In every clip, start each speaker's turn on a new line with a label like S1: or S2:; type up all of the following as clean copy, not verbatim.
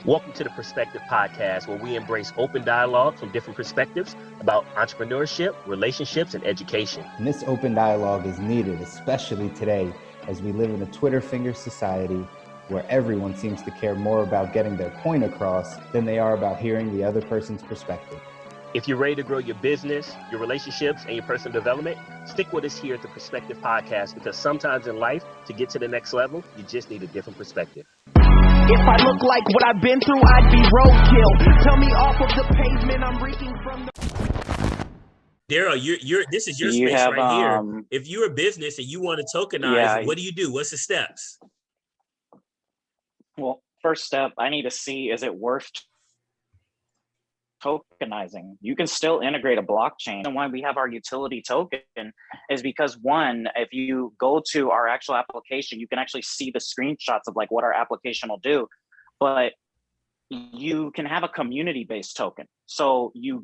S1: Welcome to the Perspective Podcast, where we embrace open dialogue from different perspectives about entrepreneurship, relationships, and education.
S2: And this open dialogue is needed, especially today, as we live in a Twitter finger society where everyone seems to care more about getting their point across than they are about hearing the other person's perspective.
S1: If you're ready to grow your business, your relationships, and your personal development, stick with us here at the Perspective Podcast, because sometimes in life, to get to the next level, you just need a different perspective.
S3: If I look like what I've been through, I'd be roadkill. Tell me off of the pavement, I'm reeking from the...
S1: Daryl, you're this is your space right here. If you're a business and you want to tokenize, what do? What's the steps?
S4: Well, first step, I need to see, is it worth tokenizing? You can still integrate a blockchain. And why we have our utility token is because, one, if you go to our actual application, you can actually see the screenshots of like what our application will do, but you can have a community-based token. So you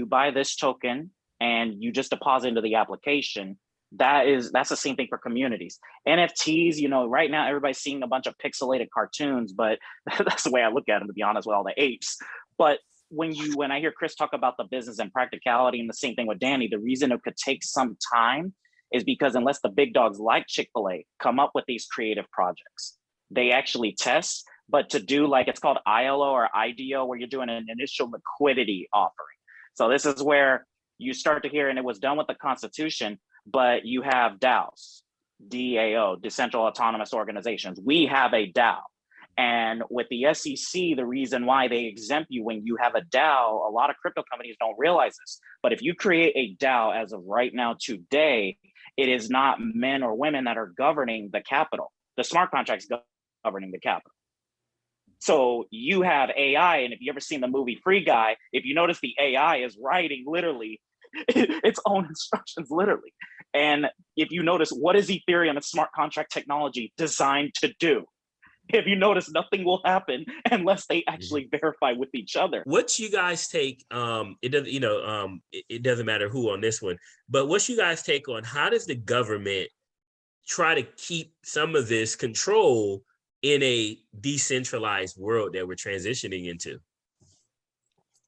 S4: buy this token and you just deposit into the application. That's the same thing for communities. NFTs, right now everybody's seeing a bunch of pixelated cartoons, but that's the way I look at them, to be honest, with all the apes. But when I hear Chris talk about the business and practicality, and the same thing with Danny, the reason it could take some time is because unless the big dogs like Chick-fil-A come up with these creative projects, they actually test. But to do, like, it's called ILO or IDO, where you're doing an initial liquidity offering. So this is where you start to hear, and it was done with the Constitution, but you have DAOs, DAO, Decentralized Autonomous Organizations. We have a DAO. And with the SEC, the reason why they exempt you when you have a DAO, a lot of crypto companies don't realize this. But if you create a DAO as of right now today, it is not men or women that are governing the capital. The smart contracts governing the capital. So you have AI, and if you ever seen the movie Free Guy, if you notice the AI is writing literally its own instructions, literally. And if you notice, what is Ethereum and smart contract technology designed to do? If you notice, nothing will happen unless they actually verify with each other.
S1: What's you guys take? It doesn't, it doesn't matter who on this one, but what's you guys take on how does the government try to keep some of this control in a decentralized world that we're transitioning into?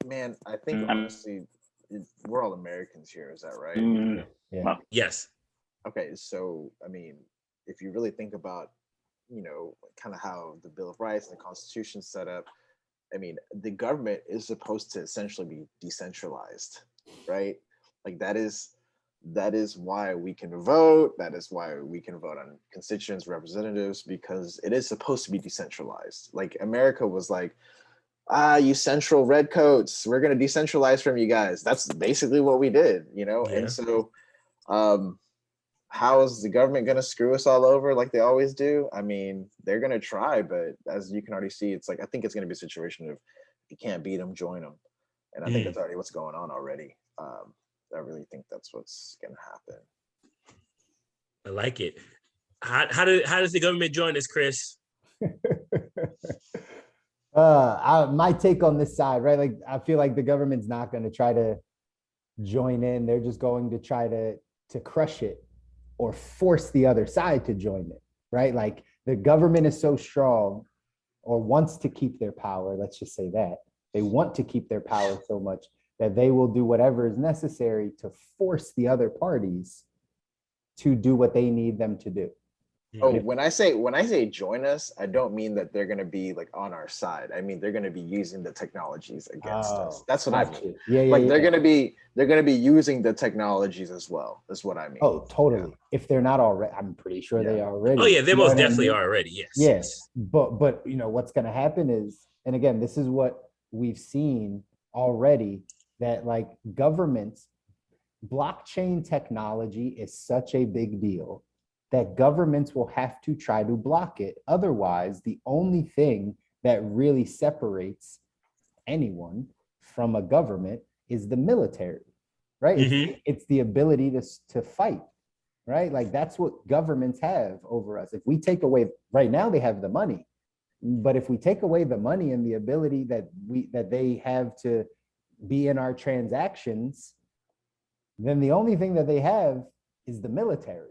S5: Man, I think honestly, we're all Americans here. Is that right?
S2: Yeah.
S1: Yes.
S5: Okay, so I mean, if you really think about kind of how the Bill of Rights and the Constitution is set up, I mean, the government is supposed to essentially be decentralized, right? Like that is why we can vote. That is why we can vote on constituents, representatives, because it is supposed to be decentralized. Like America was like, you central redcoats, we're going to decentralize from you guys. That's basically what we did, Yeah. And so, how is the government going to screw us all over like they always do? I mean, they're going to try, but as you can already see, it's like, I think it's going to be a situation of if you can't beat them, join them. And I think that's already what's going on already. I really think that's what's going to happen.
S1: I like it. How does the government join us, Chris?
S2: My take on this side, right? Like, I feel like the government's not going to try to join in. They're just going to try to crush it or force the other side to join it, right? Like the government is so strong or wants to keep their power. Let's just say that they want to keep their power so much that they will do whatever is necessary to force the other parties to do what they need them to do.
S5: Oh, when I say join us, I don't mean that they're going to be like on our side. I mean, they're going to be using the technologies against us. That's what I mean. They're going to be using the technologies as well. That's what I mean.
S2: Oh, totally. Yeah. If they're not already, I'm pretty sure they are already.
S1: Oh yeah, they most definitely are already. Yes.
S2: Yes. But what's going to happen is, and again, this is what we've seen already, that like governments, blockchain technology is such a big deal that governments will have to try to block it. Otherwise, the only thing that really separates anyone from a government is the military, right? It's the ability to fight, right? Like that's what governments have over us. If we take away, right now they have the money, but if we take away the money and the ability that they have to be in our transactions, then the only thing that they have is the military,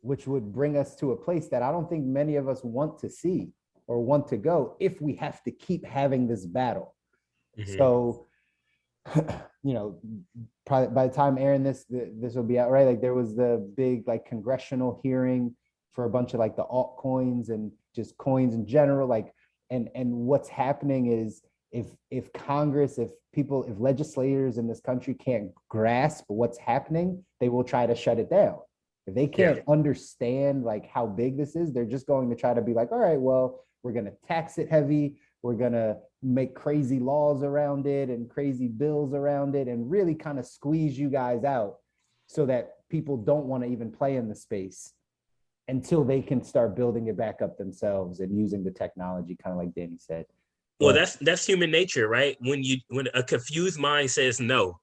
S2: which would bring us to a place that I don't think many of us want to see. or want to go if we have to keep having this battle.
S1: Mhm.
S2: So, probably by the time Aaron, this will be out, right? Like there was the big like congressional hearing for a bunch of like the altcoins and just coins in general. Like, and what's happening is if Congress, if legislators in this country can't grasp what's happening, they will try to shut it down. If they can't understand like how big this is, they're just going to try to be like, all right, well, we're going to tax it heavy. We're going to make crazy laws around it and crazy bills around it and really kind of squeeze you guys out so that people don't want to even play in the space until they can start building it back up themselves and using the technology, kind of like Danny said.
S1: Well, that's human nature, right? When a confused mind says no,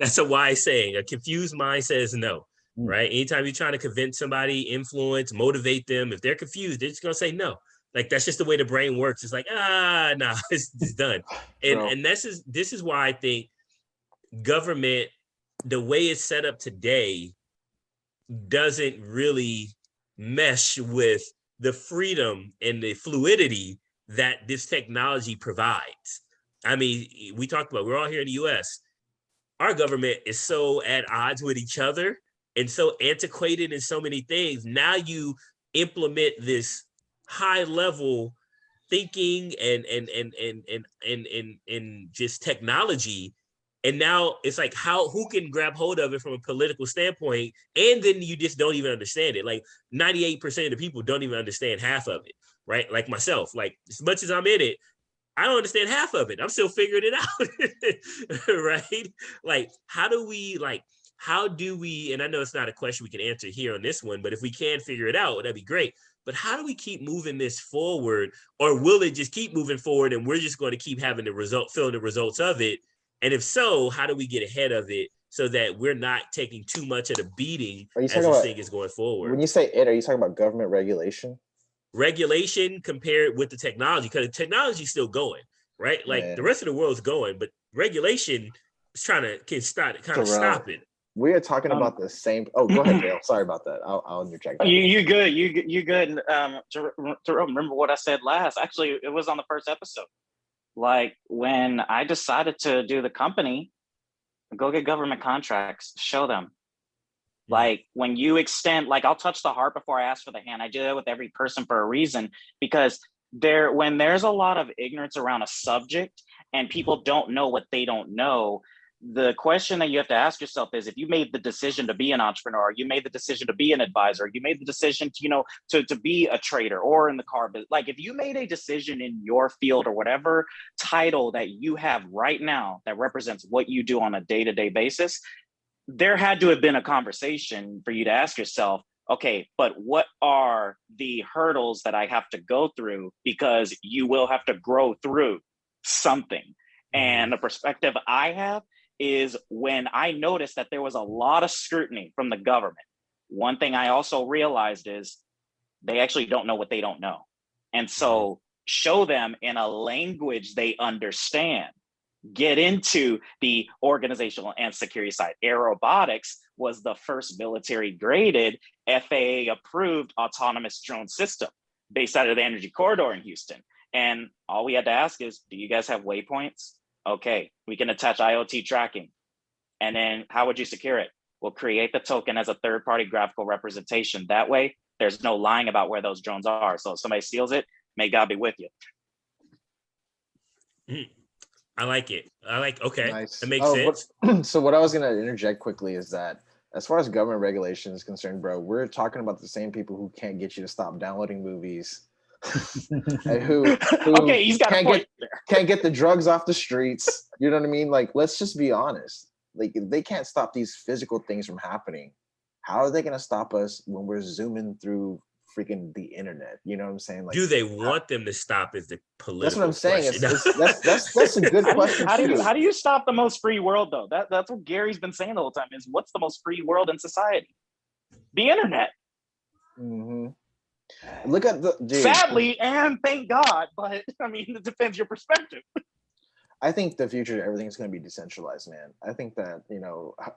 S1: that's a wise saying. A confused mind says no, right? Anytime you're trying to convince somebody, influence, motivate them, if they're confused, they're just gonna say no. Like that's just the way the brain works. It's like, no, it's done. And this is why I think government, the way it's set up today, doesn't really mesh with the freedom and the fluidity that this technology provides. I mean, we talked about, we're all here in the US. Our government is so at odds with each other and so antiquated in so many things. Now you implement this high level thinking and just technology, and now it's like who can grab hold of it from a political standpoint, and then you just don't even understand it. Like 98% of the people don't even understand half of it, right? Like myself, like as much as I'm in it, I don't understand half of it. I'm still figuring it out, right? Like how do we, and I know it's not a question we can answer here on this one, but if we can figure it out, that'd be great. But how do we keep moving this forward, or will it just keep moving forward and we're just going to keep having feeling the results of it? And if so, how do we get ahead of it so that we're not taking too much of the beating as this thing is going forward?
S5: When you say it, are you talking about government regulation?
S1: Regulation compared with the technology, because the technology is still going, right? Like the rest of the world's going, but regulation is trying to stop it.
S5: We are talking about the same. Oh, go ahead, Dale. Sorry about that. I'll interject.
S4: You good. You good. To remember what I said last. Actually, it was on the first episode. Like when I decided to do the company, go get government contracts, show them. Like when you extend, like I'll touch the heart before I ask for the hand. I do that with every person for a reason, because when there's a lot of ignorance around a subject and people don't know what they don't know, the question that you have to ask yourself is, if you made the decision to be an entrepreneur, you made the decision to be an advisor, you made the decision to be a trader or in the car business, like if you made a decision in your field or whatever title that you have right now that represents what you do on a day-to-day basis, there had to have been a conversation for you to ask yourself, okay, but what are the hurdles that I have to go through? Because you will have to grow through something. And the perspective I have is, when I noticed that there was a lot of scrutiny from the government, one thing I also realized is they actually don't know what they don't know. And so show them in a language they understand. Get into the organizational and security side. Aerobotics was the first military graded FAA approved autonomous drone system based out of the Energy Corridor in Houston. And all we had to ask is, do you guys have waypoints? Okay, we can attach IoT tracking. And then how would you secure it? We'll create the token as a third-party graphical representation. That way, there's no lying about where those drones are. So if somebody steals it, may God be with you.
S1: I like it. Okay,
S5: nice.
S1: That makes sense.
S5: So what I was going to interject quickly is that as far as government regulation is concerned, bro, we're talking about the same people who can't get you to stop downloading movies. And who
S4: okay, he's got
S5: can't get the drugs off the streets. You know what I mean? Like, let's just be honest. Like, if they can't stop these physical things from happening, how are they going to stop us when we're zooming through freaking the internet? You know what I'm saying? Like,
S1: do they want them to stop? Is the political
S5: that's what I'm saying.
S1: That's
S5: a good question.
S4: How do you stop the most free world though? That's what Gary's been saying the whole time, is what's the most free world in society? The internet.
S5: Mm-hmm. Look at
S4: sadly, and thank God, but I mean, it depends your perspective.
S5: I think the future, everything's going to be decentralized, man. I think that,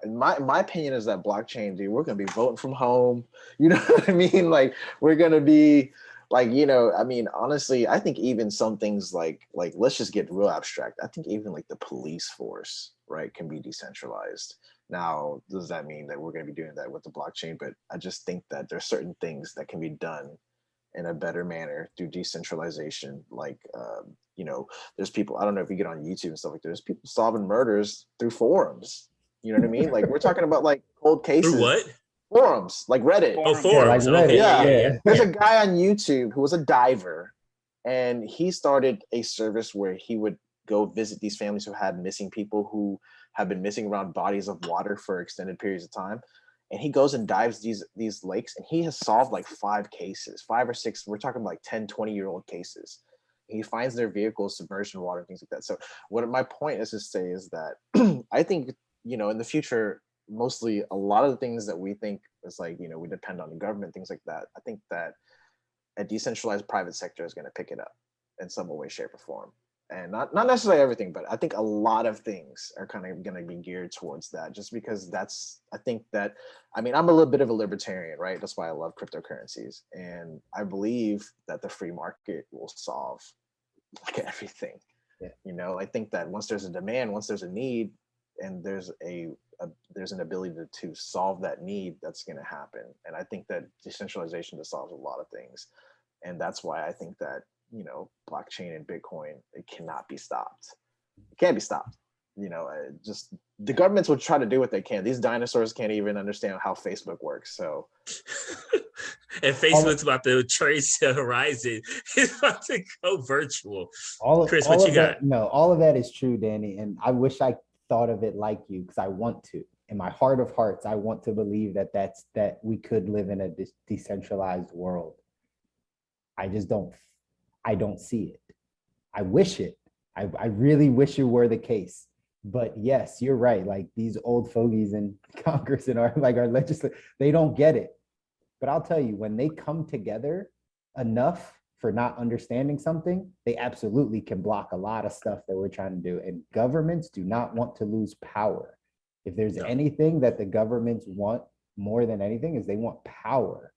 S5: my opinion is that blockchain, dude, we're going to be voting from home. You know what I mean? Like, we're going to be like, you know, I mean, honestly, I think even some things like let's just get real abstract. I think even like the police force, right, can be decentralized. Now, does that mean that we're going to be doing that with the blockchain? But I just think that there's certain things that can be done in a better manner through decentralization. Like, you know, there's people, I don't know if you get on YouTube and stuff like that, there's people solving murders through forums. You know what I mean? Like, we're talking about like cold cases.
S1: Through what?
S5: Forums, like Reddit.
S1: Oh,
S4: Forums.
S1: forums.
S2: Yeah, like
S1: Okay.
S5: Yeah.
S1: Yeah.
S5: There's a guy on YouTube who was a diver, and he started a service where he would go visit these families who had missing people who have been missing around bodies of water for extended periods of time. And he goes and dives these lakes, and he has solved like 5 cases, 5 or 6. We're talking like 10, 20-year-old cases. He finds their vehicles submerged in water and things like that. So what my point is to say is that I think, you know, in the future, mostly a lot of the things that we think is like, you know, we depend on the government, things like that. I think that a decentralized private sector is going to pick it up in some way, shape, or form. And not necessarily everything, but I think a lot of things are kind of going to be geared towards that, just because I think that, I mean, I'm a little bit of a libertarian, right? That's why I love cryptocurrencies. And I believe that the free market will solve like everything.
S2: Yeah.
S5: You know, I think that once there's a demand, once there's a need, and there's there's an ability to solve that need, that's going to happen. And I think that decentralization just solves a lot of things. And that's why I think that, you know, blockchain and Bitcoin, it cannot be stopped. It can't be stopped. You know, just the governments will try to do what they can. These dinosaurs can't even understand how Facebook works. So,
S1: And Facebook's about to trace the horizon. It's about to go virtual. Chris, what you got?
S2: No, all of that is true, Danny. And I wish I thought of it like you, because I want to. In my heart of hearts, I want to believe that we could live in a decentralized world. I just don't see it. I wish it. I really wish it were the case. But yes, you're right. Like, these old fogies in Congress and our legislature, they don't get it. But I'll tell you, when they come together enough for not understanding something, they absolutely can block a lot of stuff that we're trying to do. And governments do not want to lose power. If there's anything that the governments want more than anything, is they want power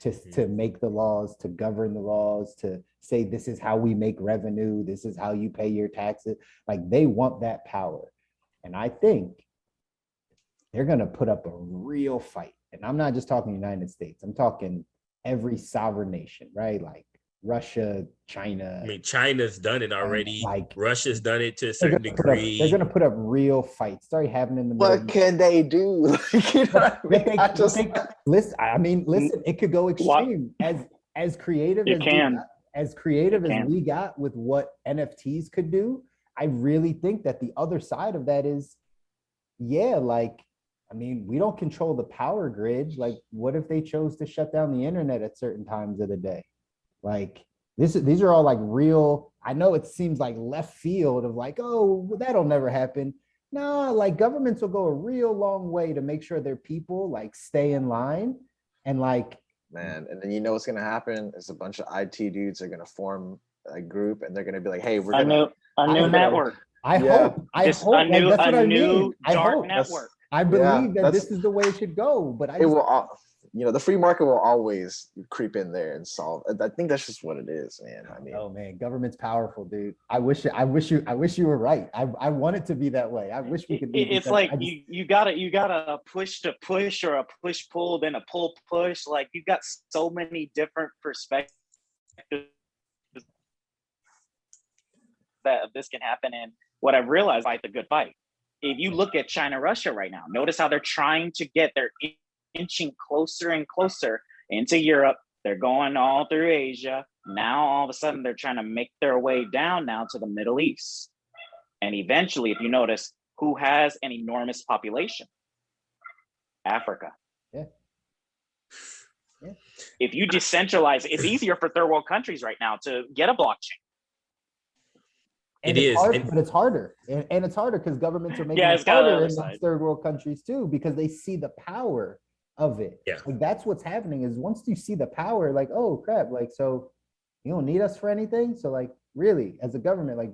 S2: to make the laws, to govern the laws, to say this is how we make revenue, this is how you pay your taxes. Like, they want that power. And I think they're going to put up a real fight. And I'm not just talking United States. I'm talking every sovereign nation, right? Like Russia, China.
S1: I mean, China's done it already.
S2: Like,
S1: Russia's done it to a certain degree.
S2: They're going to put up real fights. It's already happening in the
S5: what can they do? You know what I mean?
S2: Listen, it could go extreme. As creative as we got with what NFTs could do, I really think that the other side of that is, like, I mean, we don't control the power grid. Like, what if they chose to shut down the internet at certain times of the day? Like, these are all like real. I know it seems like left field of like, oh, that'll never happen. No, like, governments will go a real long way to make sure their people like stay in line. And like,
S5: man, and then you know what's gonna happen is a bunch of IT dudes are gonna form a group, and they're gonna be like, hey, we're gonna
S4: a new network.
S2: I hope that's what I mean.
S4: Dark network.
S2: I believe that this is the way it should go, but
S5: you know, the free market will always creep in there and solve. I think that's just what it is, man. I mean,
S2: oh man, government's powerful, dude. I wish you were right. I want it to be that I wish we could be.
S4: It's like you gotta push to push, or a push pull, then a pull push. Like, you got so many different perspectives that this can happen. And what I've realized, fight the good fight. If you look at China, Russia right now, notice how they're trying to get their inching closer and closer into Europe. They're going all through Asia. Now, all of a sudden, they're trying to make their way down now to the Middle East. And eventually, if you notice, who has an enormous population? Africa.
S2: Yeah.
S4: If you decentralize, it's easier for third world countries right now to get a blockchain.
S2: And but it's harder. And it's harder because governments are making it harder in those third world countries too, because they see the power of it.
S1: Yeah.
S2: Like, that's what's happening is once you see the power, like, oh crap, like, so you don't need us for anything. So like, really, as a government, like,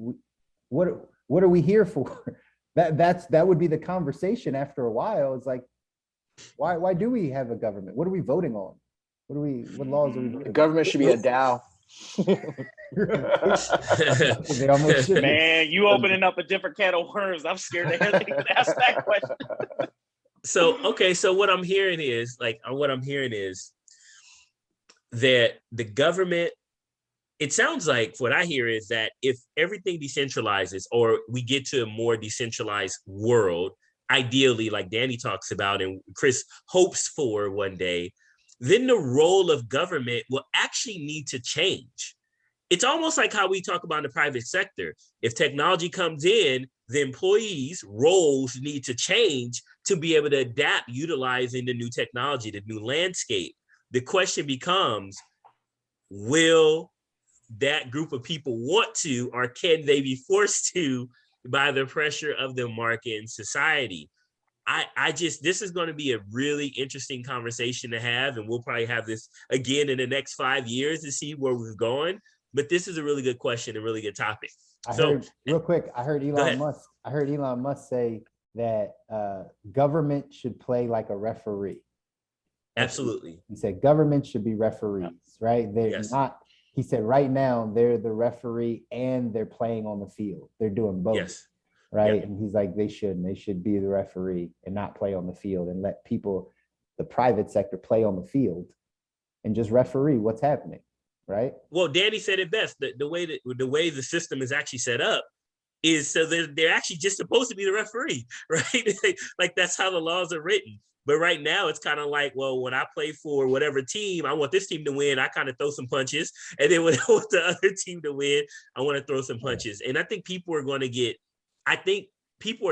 S2: what are we here for? That would be the conversation after a while. It's like, why do we have a government? What are we voting on? What laws are we
S5: The
S2: doing?
S5: government should be a DAO.
S2: They almost should be.
S4: Man, you opening up a different can of worms. I'm scared to hear they even ask that question.
S1: So what I'm hearing is that the government, it sounds like what I hear is that if everything decentralizes, or we get to a more decentralized world, ideally, like Danny talks about and Chris hopes for one day, then the role of government will actually need to change. It's almost like how we talk about in the private sector. If technology comes in, the employees' roles need to change to be able to adapt, utilizing the new technology, the new landscape. The question becomes, will that group of people want to, or can they be forced to by the pressure of the market and society? This is going to be a really interesting conversation to have, and we'll probably have this again in the next 5 years to see where we're going. But this is a really good question, a really good topic.
S2: I heard Elon Musk say that government should play like a referee.
S1: Absolutely.
S2: He said government should be referees, right? They're not. He said right now they're the referee and they're playing on the field. They're doing both.
S1: Yes.
S2: Right.
S1: Yep.
S2: And he's like, they should be the referee and not play on the field, and let people, the private sector, play on the field and just referee what's happening. Right.
S1: Well, Danny said it best. The way the system is actually set up is so they're actually just supposed to be the referee, right? Like that's how the laws are written. But right now it's kind of like, well, when I play for whatever team, I want this team to win. I kind of throw some punches. And then when I want the other team to win, I want to throw some punches. And I think people are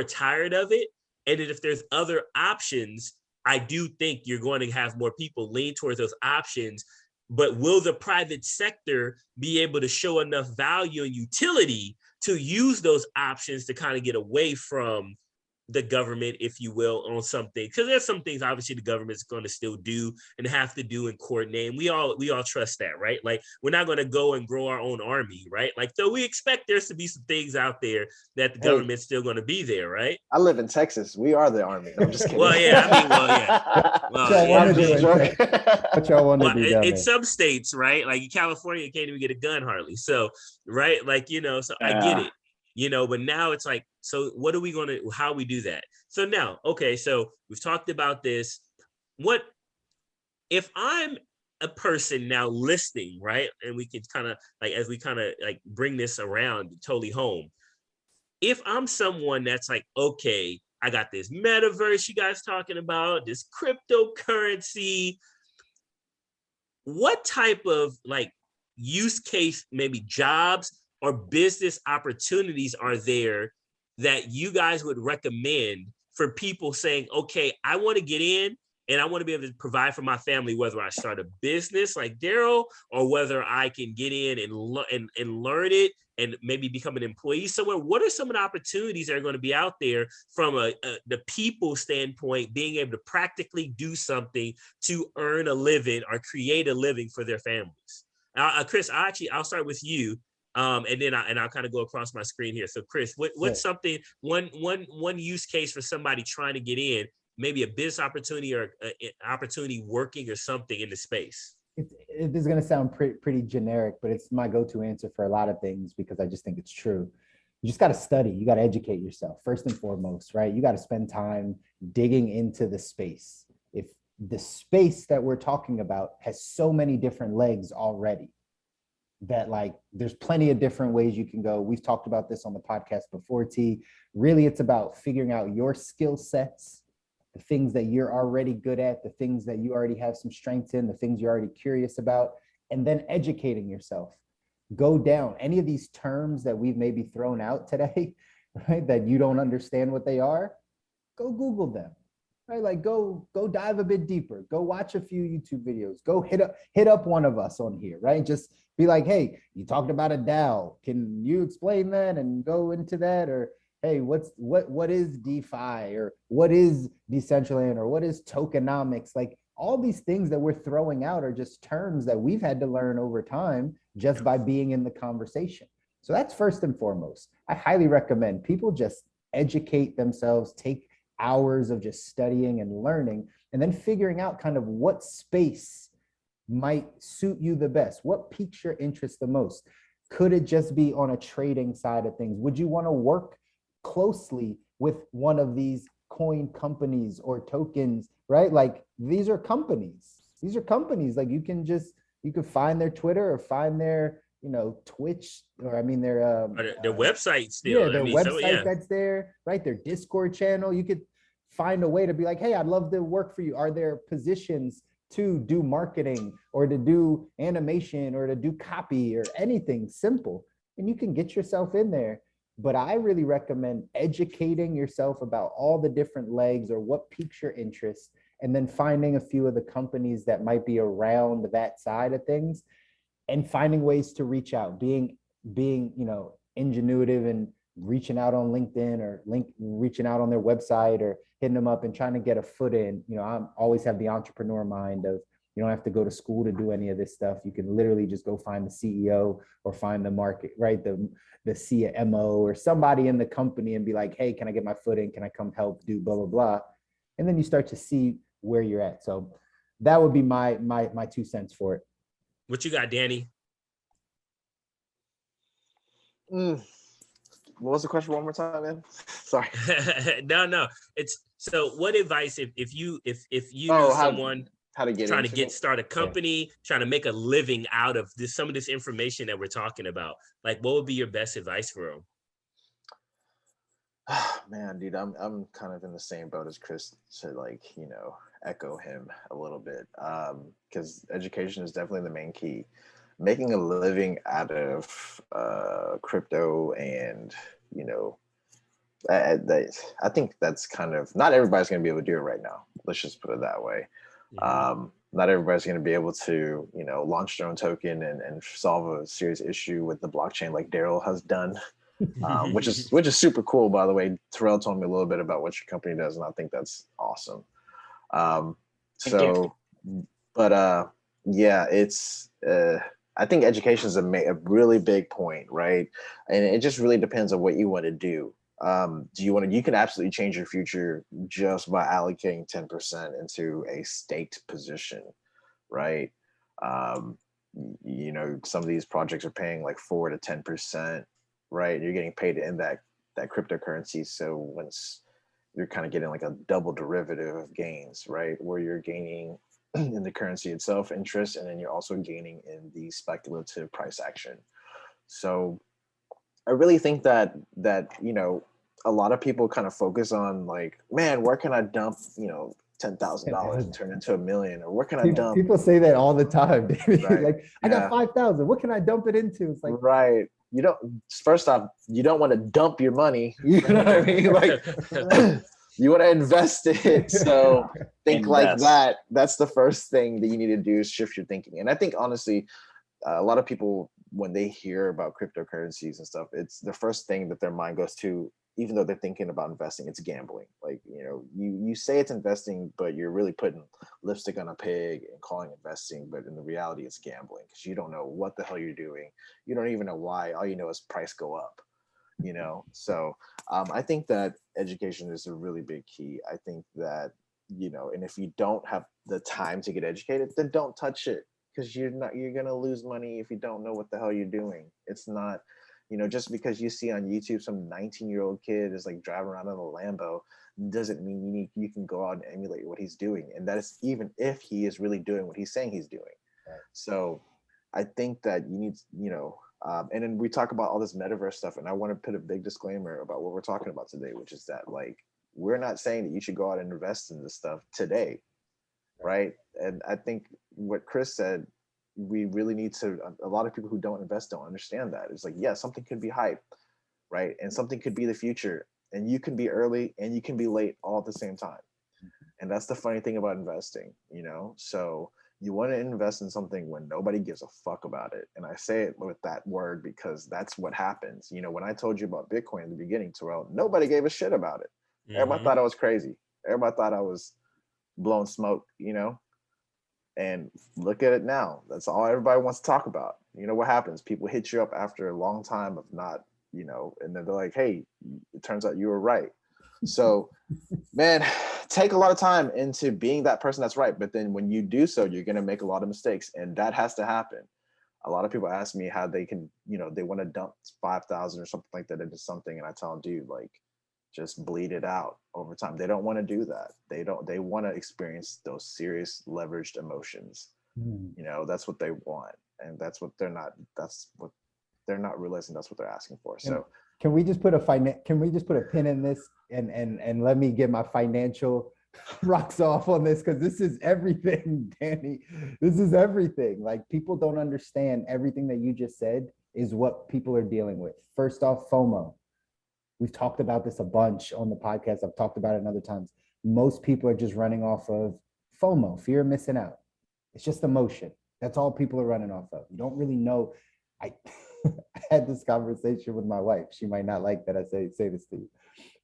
S1: tired of it. And if there's other options, I do think you're going to have more people lean towards those options. But will the private sector be able to show enough value and utility to use those options to kind of get away from the government, if you will, on something? Because there's some things obviously the government's going to still do and have to do and coordinate. And we all trust that, right? Like we're not going to go and grow our own army, right? Like, so we expect there's to be some things out there that the government's still going to be there, right?
S5: I live in Texas. We are the army. I'm just kidding.
S1: Well, yeah, I mean, well, yeah.
S2: What y'all want to do
S1: in some states, right? Like in California, you can't even get a gun hardly. So, right? Like, so I get it. But now it's like, so what are we going to, how we do that? So now, okay, so we've talked about this. What if I'm a person now listening, right? And we can kind of like, as we kind of like bring this around totally home. If I'm someone that's like, okay, I got this metaverse you guys talking about, this cryptocurrency, what type of like use case, maybe jobs or business opportunities are there that you guys would recommend for people saying, okay, I want to get in and I want to be able to provide for my family, whether I start a business like Daryl or whether I can get in and learn it and maybe become an employee somewhere? What are some of the opportunities that are going to be out there from the people standpoint, being able to practically do something to earn a living or create a living for their families? Chris, I'll start with you. And then I'll kind of go across my screen here. So Chris, what's something, one use case for somebody trying to get in, maybe a business opportunity or an opportunity working or something in the space?
S2: It is going to sound pretty generic, but it's my go-to answer for a lot of things because I just think it's true. You just got to study. You got to educate yourself first and foremost, right? You got to spend time digging into the space. If the space that we're talking about has so many different legs already, that like there's plenty of different ways you can go. We've talked about this on the podcast before, T. Really, it's about figuring out your skill sets, the things that you're already good at, the things that you already have some strengths in, the things you're already curious about, and then educating yourself. Go down any of these terms that we've maybe thrown out today, right? That you don't understand what they are, go Google them. Right, like go dive a bit deeper. Go watch a few YouTube videos. Go hit up one of us on here, right? Just be like, hey, you talked about a DAO. Can you explain that and go into that? Or hey, what is DeFi, or what is Decentraland, or what is tokenomics? Like all these things that we're throwing out are just terms that we've had to learn over time just by being in the conversation. So that's first and foremost. I highly recommend people just educate themselves, take hours of just studying and learning, and then figuring out kind of what space might suit you the best? What piques your interest the most? Could it just be on a trading side of things? Would you want to work closely with one of these coin companies or tokens, right? Like these are companies. These are companies. Like you can find their Twitter or find their, Twitch, or I mean their
S1: their website still.
S2: yeah, their website
S1: yeah.
S2: that's there, right? Their Discord channel. You could find a way to be like, hey, I'd love to work for you. Are there positions to do marketing or to do animation or to do copy or anything simple? And you can get yourself in there. But I really recommend educating yourself about all the different legs or what piques your interest, and then finding a few of the companies that might be around that side of things and finding ways to reach out, being ingenuitive and reaching out on LinkedIn or reaching out on their website or hitting them up and trying to get a foot in. I always have the entrepreneur mind of, you don't have to go to school to do any of this stuff. You can literally just go find the CEO or find the market, right? The CMO or somebody in the company and be like, hey, can I get my foot in? Can I come help do blah, blah, blah? And then you start to see where you're at. So that would be my 2 cents for it.
S1: What you got, Danny?
S5: What was the question one more time, man? Sorry.
S1: No. It's so. What advice if you knew someone
S5: how to get
S1: trying to start a company, trying to make a living out of some of this information that we're talking about? Like, what would be your best advice for them?
S5: Man, dude, I'm kind of in the same boat as Chris to echo him a little bit, because education is definitely the main key. Making a living out of crypto and I think that's kind of, not everybody's going to be able to do it right now. Let's just put it that way. Mm-hmm. Not everybody's going to be able to launch their own token and solve a serious issue with the blockchain like Daryl has done. Which is super cool, by the way. Terrell told me a little bit about what your company does, and I think that's awesome. Yeah, it's I think education is a really big point, right? And it just really depends on what you want to do. You can absolutely change your future just by allocating 10% into a staked position, right? Some of these projects are paying like 4 to 10%. Right, you're getting paid in that cryptocurrency. So once you're kind of getting like a double derivative of gains, right, where you're gaining in the currency itself interest, and then you're also gaining in the speculative price action. So I really think that a lot of people kind of focus on like, man, where can I dump $10,000 and turn into $1 million, or where can I dump?
S2: People say that all the time, David.
S5: Right.
S2: Like, I got 5,000. What can I dump it into? It's like,
S5: right. First off, you don't want to dump your money. You know what I mean? Like, you want to invest it. So think like that. That's the first thing that you need to do, is shift your thinking. And I think honestly, a lot of people, when they hear about cryptocurrencies and stuff, it's the first thing that their mind goes to, even though they're thinking about investing, it's gambling. Like, you say it's investing, but you're really putting lipstick on a pig and calling investing. But in the reality, it's gambling, because you don't know what the hell you're doing. You don't even know why. All you know is price go up, So I think that education is a really big key. I think that, and if you don't have the time to get educated, then don't touch it, because you're going to lose money if you don't know what the hell you're doing. It's not, just because you see on YouTube some 19-year-old kid is like driving around in a Lambo doesn't mean you can go out and emulate what he's doing. And that is even if he is really doing what he's saying he's doing. Right. So I think that you need, and then we talk about all this metaverse stuff, and I want to put a big disclaimer about what we're talking about today, which is that, like, we're not saying that you should go out and invest in this stuff today, right? And I think what Chris said, we really need to, a lot of people who don't invest don't understand that. It's like, yeah, something could be hype, right? And something could be the future, and you can be early and you can be late all at the same time. And that's the funny thing about investing, So you want to invest in something when nobody gives a fuck about it. And I say it with that word because that's what happens. When I told you about Bitcoin in the beginning, Terrell, nobody gave a shit about it. Mm-hmm. Everybody thought I was crazy. Everybody thought I was blowing smoke, And look at it now. That's all everybody wants to talk about. What happens? People hit you up after a long time of not, and then they're like, hey, it turns out you were right. So, man, take a lot of time into being that person that's right. But then when you do so, you're going to make a lot of mistakes, and that has to happen. A lot of people ask me how they can, they want to dump 5,000 or something like that into something. And I tell them, dude, like, just bleed it out over time. They don't want to do that. They want to experience those serious leveraged emotions. That's what they want. And that's what they're not realizing that's what they're asking for. So
S2: can we just put a pin in this and let me get my financial rocks off on this, because this is everything, Danny. This is everything. Like, people don't understand everything that you just said is what people are dealing with. First off, FOMO. We've talked about this a bunch on the podcast. I've talked about it other times. Most people are just running off of FOMO, fear of missing out. It's just emotion. That's all people are running off of. You don't really know. I had this conversation with my wife. She might not like that I say this to you,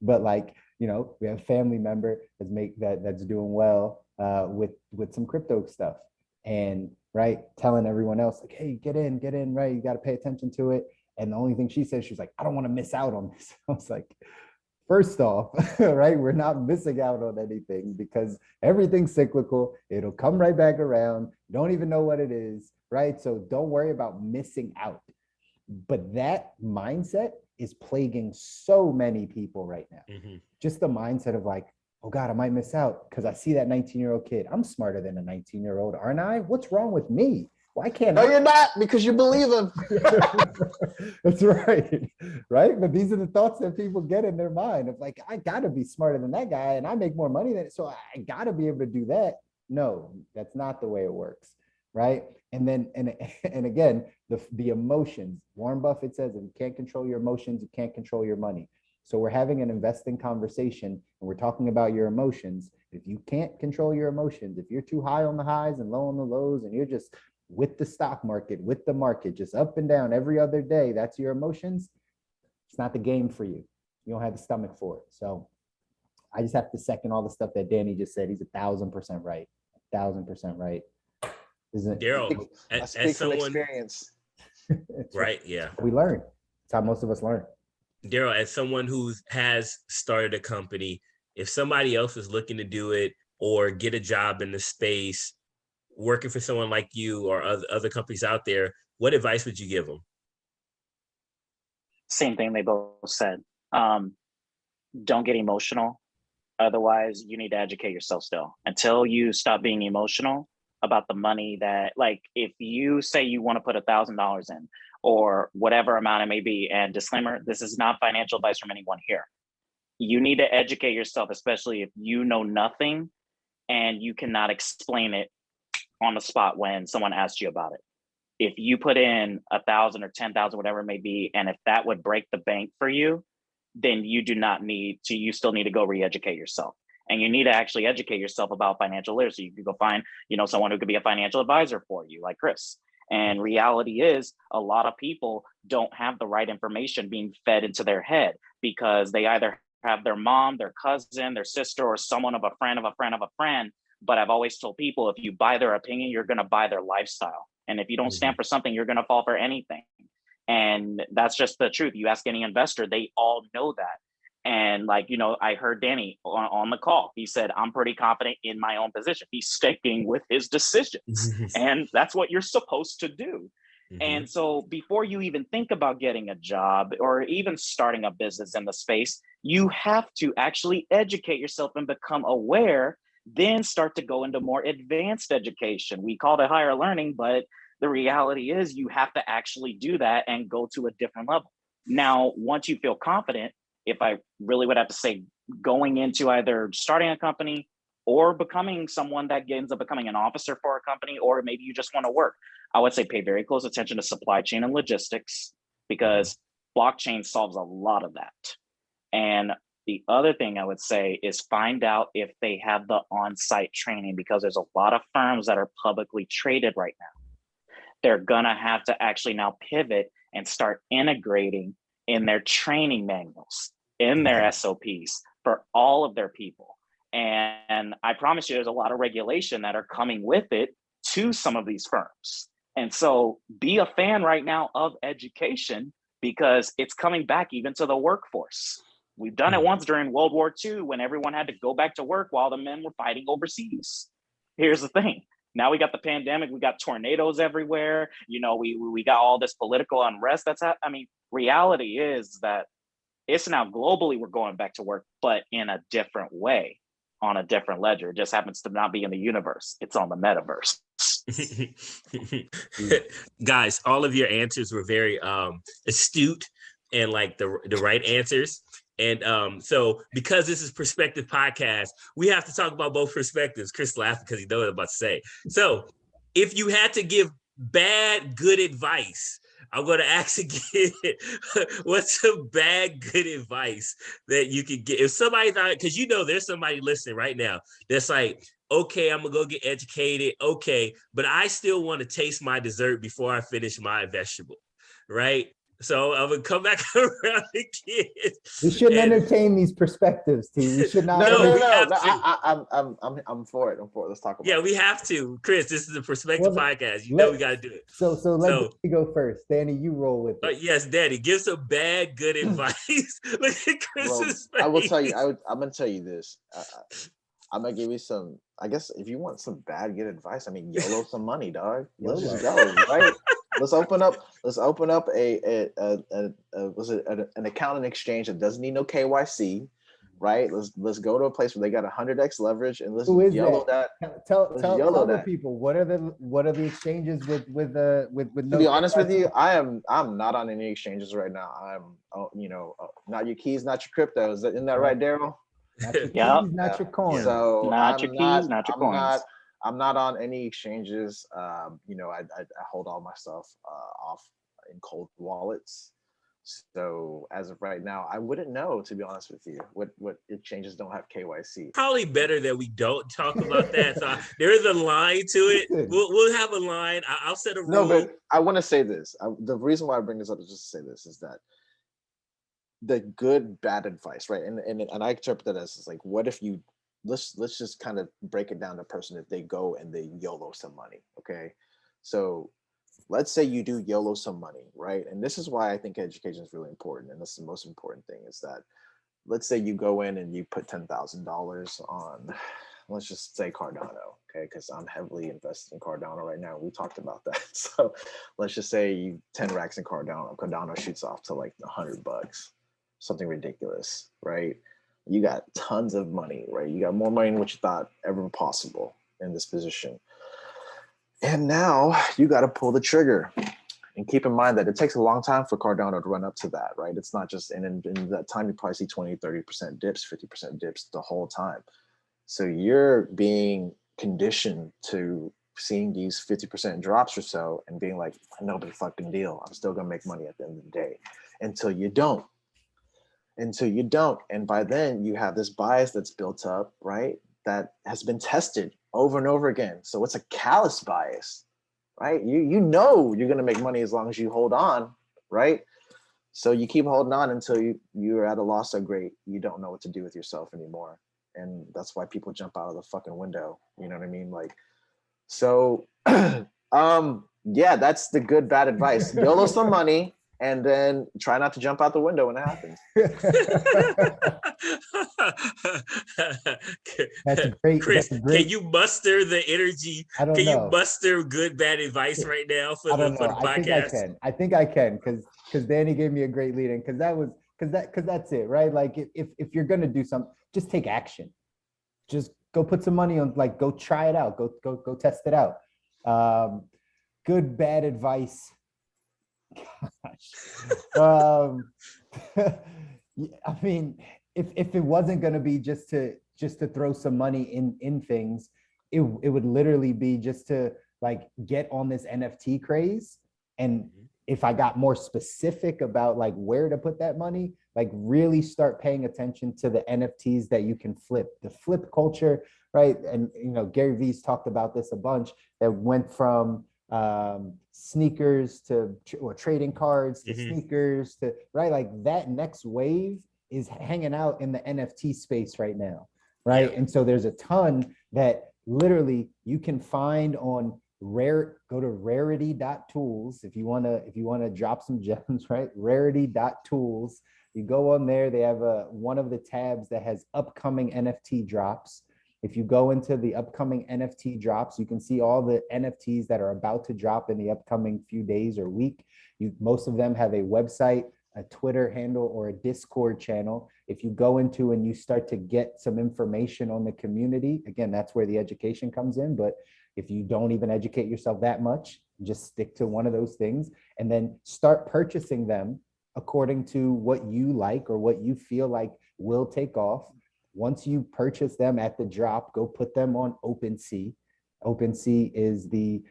S2: but like, we have a family member that's doing well with some crypto stuff, and right, telling everyone else like, hey, get in, right? You got to pay attention to it. And the only thing she says, she's like, I don't want to miss out on this. I was like, first off, right, we're not missing out on anything, because everything's cyclical. It'll come right back around. You don't even know what it is, right? So don't worry about missing out. But that mindset is plaguing so many people right now. Just the mindset of like, oh God, I might miss out because I see that 19-year-old kid. I'm smarter than a 19-year-old, aren't I? What's wrong with me? Why can't
S5: No, you're not, because you believe him.
S2: That's right. Right. But these are the thoughts that people get in their mind of like, I gotta be smarter than that guy and I make more money than it, so I gotta be able to do that. No, that's not the way it works. Right. And then, and again, the emotions. Warren Buffett says, if you can't control your emotions, you can't control your money. So we're having an investing conversation and we're talking about your emotions. If you can't control your emotions, if you're too high on the highs and low on the lows, and you're just with the stock market, with the market, just up and down every other day, that's your emotions. It's not the game for you. You don't have the stomach for it. So I just have to second all the stuff that Danny just said. He's 1,000% right. 1,000% right. Isn't
S1: Daryl,
S5: I speak from experience.
S1: Right? Yeah.
S2: We learn. That's how most of us learn.
S1: Daryl, as someone who has started a company, if somebody else was looking to do it or get a job in the space, working for someone like you or other companies out there, what advice would you give them?
S4: Same thing they both said. Don't get emotional. Otherwise, you need to educate yourself still. Until you stop being emotional about the money that, like, if you say you want to put $1,000 in or whatever amount it may be, and disclaimer, this is not financial advice from anyone here. You need to educate yourself, especially if you know nothing and you cannot explain it on the spot when someone asks you about it. If you put in 1,000 or 10,000, whatever it may be, and if that would break the bank for you, then you still need to go re-educate yourself. And you need to actually educate yourself about financial literacy. You could go find, someone who could be a financial advisor for you, like Chris. And reality is, a lot of people don't have the right information being fed into their head because they either have their mom, their cousin, their sister, or someone of a friend of a friend of a friend. But I've always told people, if you buy their opinion, you're going to buy their lifestyle. And if you don't stand for something, you're going to fall for anything. And that's just the truth. You ask any investor, they all know that. And I heard Danny on the call. He said, I'm pretty confident in my own position. He's sticking with his decisions. And that's what you're supposed to do. And so before you even think about getting a job or even starting a business in the space, you have to actually educate yourself and become aware, then start to go into more advanced education. We call it higher learning, but the reality is you have to actually do that and go to a different level. Now, once you feel confident, if I really would have to say, going into either starting a company or becoming someone that ends up becoming an officer for a company, or maybe you just want to work, I would say pay very close attention to supply chain and logistics, because blockchain solves a lot of that. And the other thing I would say is find out if they have the on-site training, because there's a lot of firms that are publicly traded right now. They're gonna have to actually now pivot and start integrating in their training manuals, in their SOPs for all of their people. And I promise you, there's a lot of regulation that are coming with it to some of these firms. And so be a fan right now of education, because it's coming back even to the workforce. We've done it once during World War II when everyone had to go back to work while the men were fighting overseas. Here's the thing. Now we got the pandemic, we got tornadoes everywhere. You know, we got all this political unrest reality is that it's now globally we're going back to work, but in a different way, on a different ledger. It just happens to not be in the universe. It's on the metaverse.
S1: Guys, all of your answers were very astute and like the right answers. And so because this is Perspective Podcast, we have to talk about both perspectives. Chris laughed because he knows what I'm about to say. So if you had to give bad, good advice, I'm going to ask again, what's some bad, good advice that you could get? If somebody's out, because you know there's somebody listening right now that's like, okay, I'm going to go get educated. Okay, but I still want to taste my dessert before I finish my vegetable, right? So I'm gonna come back around again.
S2: We shouldn't entertain these perspectives, T. We should not.
S5: No. I'm for it. Let's talk about it.
S1: Yeah, we have to. Chris, this is a Perspective Podcast. You know we got to do it.
S2: So let me go first. Danny, you roll with it.
S1: Yes, Danny, give some bad, good advice. Look at Chris's face.
S5: I will tell you. I'm gonna tell you this. I'm gonna give you some. I guess if you want some bad, good advice, I mean, YOLO some money, dog. Let's just go, right? Let's open up an account and exchange that doesn't need no KYC, right? Let's go to a place where they got 100x leverage and let's YOLO that.
S2: Tell other people what are the exchanges with no.
S5: To be honest with you, I'm not on any exchanges right now. I'm not your keys, not your crypto. Isn't that right, Daryl?
S2: Not your keys, not your coins.
S5: So
S4: not your keys, not your coins.
S5: I'm not on any exchanges. I hold all my stuff off in cold wallets. So as of right now, I wouldn't know, to be honest with you, what exchanges don't have KYC.
S1: Probably better that we don't talk about that. So there is a line to it. We'll have a line. I'll set a rule.
S5: No, but I want to say this. The reason why I bring this up is just to say this, is that the good, bad advice, right? And I interpret that as like, what if you let's just kind of break it down to a person if they go and they YOLO some money, okay? So let's say you do YOLO some money, right? And this is why I think education is really important. And this is the most important thing, is that let's say you go in and you put $10,000 on, let's just say Cardano, okay? Because I'm heavily invested in Cardano right now. We talked about that. So let's just say you 10 racks in Cardano shoots off to like $100, something ridiculous, right? You got tons of money, right? You got more money than what you thought ever possible in this position. And now you got to pull the trigger. And keep in mind that it takes a long time for Cardano to run up to that, right? It's not just, and in that time, you probably see 20, 30% dips, 50% dips the whole time. So you're being conditioned to seeing these 50% drops or so and being like, no big fucking deal. I'm still gonna make money at the end of the day, until you don't. And by then you have this bias that's built up, right? That has been tested over and over again. So it's a callous bias, right? You know you're gonna make money as long as you hold on, right? So you keep holding on until you're at a loss so great you don't know what to do with yourself anymore. And that's why people jump out of the fucking window. You know what I mean? Like, so yeah, that's the good, bad advice. YOLO some money, and then try not to jump out the window when it happens.
S2: That's great.
S1: Chris,
S2: that's great.
S1: can you muster the energy?
S2: Can
S1: you muster good, bad advice right now for the podcast?
S2: I think I can because Danny gave me a great lead in, because that's it, right? Like if you're gonna do something, just take action. Just go put some money on, like, go try it out. Go test it out. Good, bad advice. Gosh. I mean, if it wasn't going to be just to throw some money in things, it would literally be just to like get on this NFT craze. And if I got more specific about like where to put that money, like really start paying attention to the NFTs that you can flip, the flip culture, right? And Gary Vee's talked about this a bunch, that went from sneakers to or trading cards to sneakers to, right? Like that next wave is hanging out in the NFT space right now, right? Yeah. And so there's a ton that literally you can find on go to rarity.tools if you want to drop some gems, right? Rarity.tools. You go on there, they have one of the tabs that has upcoming NFT drops. If you go into the upcoming NFT drops, you can see all the NFTs that are about to drop in the upcoming few days or week. Most of them have a website, a Twitter handle, or a Discord channel. If you go into and you start to get some information on the community, again, that's where the education comes in. But if you don't even educate yourself that much, just stick to one of those things and then start purchasing them according to what you like or what you feel like will take off. Once you purchase them at the drop, go put them on OpenSea. OpenSea is the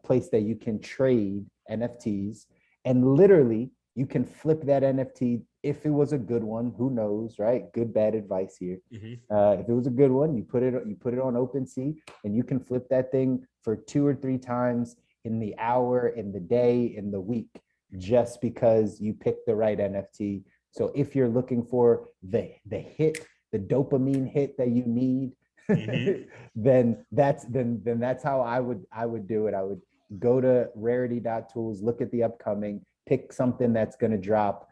S2: place that you can trade NFTs, and literally you can flip that NFT if it was a good one. Who knows, right? Good, bad advice here. If it was a good one, you put it on OpenSea, and you can flip that thing for 2 or 3 times in the hour, in the day, in the week, just because you picked the right NFT. So if you're looking for the hit, the dopamine hit that you need, then that's how I would do it. I would go to rarity.tools, look at the upcoming, pick something that's going to drop,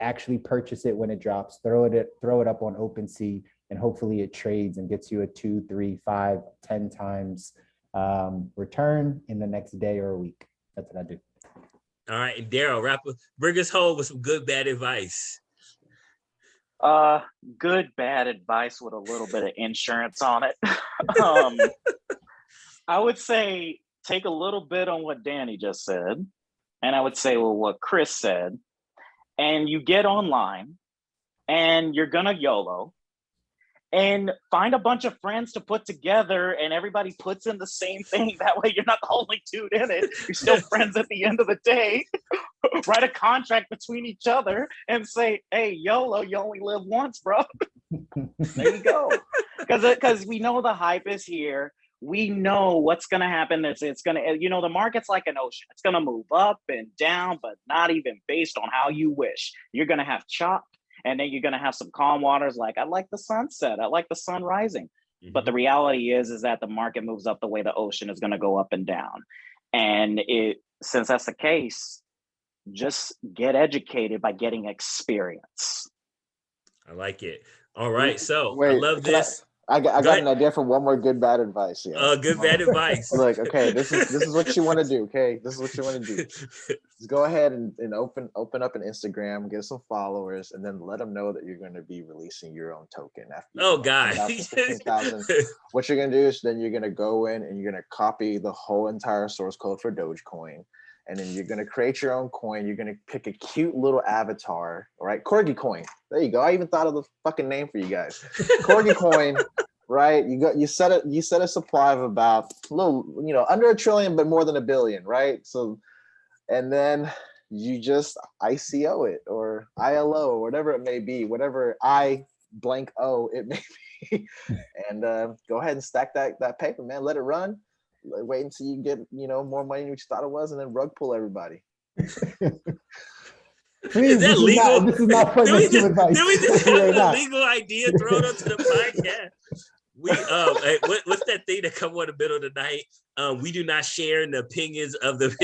S2: actually purchase it when it drops, throw it up on OpenSea, and hopefully it trades and gets you a 2, 3, 5, 10 times return in the next day or a week. That's what I do.
S1: All right, and Daryl, bring us home with some good, bad advice.
S4: Good, bad advice with a little bit of insurance on it. I would say take a little bit on what Danny just said, and I would say, well, what Chris said, and you get online, and you're gonna YOLO, and find a bunch of friends to put together, and everybody puts in the same thing. That way you're not the only dude in it. You're still friends at the end of the day. Write a contract between each other and say, hey, YOLO, you only live once, bro. There you go. Because we know the hype is here. We know what's going to happen. It's going to, the market's like an ocean. It's going to move up and down, but not even based on how you wish. You're going to have chop. And then you're going to have some calm waters like, I like the sunset. I like the sun rising. But the reality is that the market moves up the way the ocean is going to go up and down. And since that's the case, just get educated by getting experience.
S1: I like it. All right. So
S5: Wait,
S1: I love this.
S5: I got an idea for one more good bad advice. Yeah.
S1: Good bad advice.
S5: Look, okay, this is what you want to do. Okay, this is what you want to do. Just go ahead and open up an Instagram, get some followers, and then let them know that you're going to be releasing your own token after.
S1: God.
S5: 15,000. What you're going to do is then you're going to go in and you're going to copy the whole entire source code for Dogecoin. And then you're going to create your own coin. You're going to pick a cute little avatar, all right? Corgi coin. There you go. I even thought of the fucking name for you guys. Corgi coin, right? You set a supply of about a little, under $1 trillion, but more than $1 billion, right? So, and then you just ICO it or ILO or whatever it may be, whatever I blank O it may be, and go ahead and stack that paper, man. Let it run. Wait until you get more money than what you thought it was, and then rug pull everybody.
S1: Is that legal?
S2: This is not financial advice.
S1: Did we just have a legal idea thrown onto the podcast? What's that thing that come on the middle of the night? We do not share in the opinions of the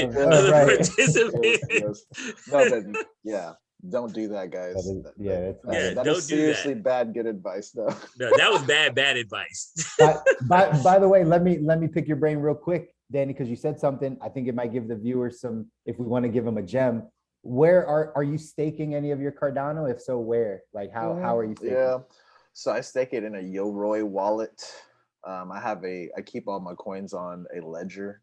S1: participants.
S5: No, but yeah. Don't do that, guys. That is seriously bad good advice, though.
S1: No, that was bad advice.
S2: by the way, let me pick your brain real quick, Danny, because you said something. I think it might give the viewers some, if we want to give them a gem. Where are you staking any of your Cardano? If so, where? Like how are you staking?
S5: Yeah, so I stake it in a Yoroi wallet. I keep all my coins on a ledger,